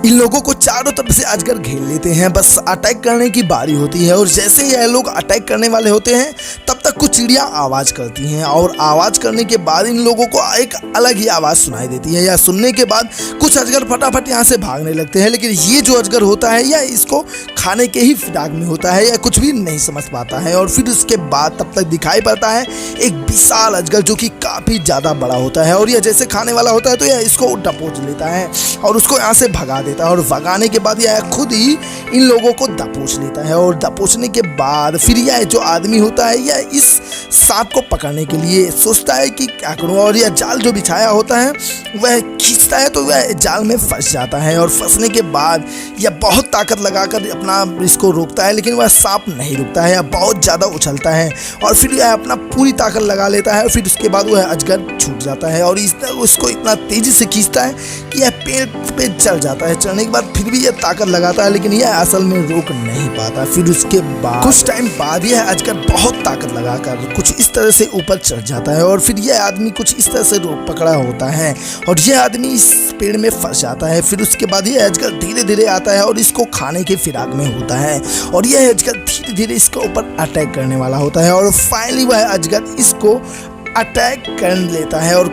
इन लोगों को चारों तरफ से अजगर घेर लेते हैं, बस अटैक करने की बारी होती है। और जैसे ही यह लोग अटैक करने वाले होते हैं तब तक कुछ चिड़िया आवाज़ करती हैं और आवाज़ करने के बाद इन लोगों को एक अलग ही आवाज़ सुनाई देती है। या सुनने के बाद कुछ अजगर फटाफट यहाँ से भागने लगते हैं, लेकिन ये जो अजगर होता है या इसको खाने के ही फिराक में होता है या कुछ भी नहीं समझ पाता है। और फिर उसके बाद तब तक दिखाई पड़ता है एक विशाल अजगर जो कि काफ़ी ज़्यादा बड़ा होता है और यह जैसे खाने वाला होता है तो यह इसको दबोच लेता है और उसको यहाँ से भगा देता है। और भगाने के बाद यह खुद ही इन लोगों को दबोच लेता है और दबोचने के बाद फिर यह जो आदमी होता है यह इस सांप को पकड़ने के लिए सोचता है कि क्या करूँ, और यह जाल जो बिछाया होता है वह खींचता है तो वह जाल में फंस जाता है। और फंसने के बाद यह बहुत ताकत लगाकर अपना इसको रोकता है, लेकिन वह सांप नहीं रुकता है, यह बहुत ज़्यादा उछलता है और फिर यह अपना पूरी ताकत लगा लेता है। और फिर उसके बाद वह अजगर छूट जाता है और उसको इतना तेज़ी से खींचता है कि यह पेड़ पे चढ़ जाता है। चढ़ने के बाद फिर भी यह ताकत लगाता है, लेकिन यह असल में रोक नहीं पाता। फिर उसके बाद कुछ टाइम बाद यह अजगर बहुत ताकत लगाकर कुछ इस तरह से ऊपर चढ़ जाता है और फिर यह आदमी कुछ इस तरह से रोक पकड़ा होता है और यह आदमी इस पेड़ में फंस जाता है। फिर उसके बाद यह अजगर धीरे धीरे आता है और इसको खाने के फिराक में होता है और यह अजगर धीरे धीरे इसके ऊपर अटैक करने वाला होता है और फाइनली वह अजगर इसको अटैक कर लेता है और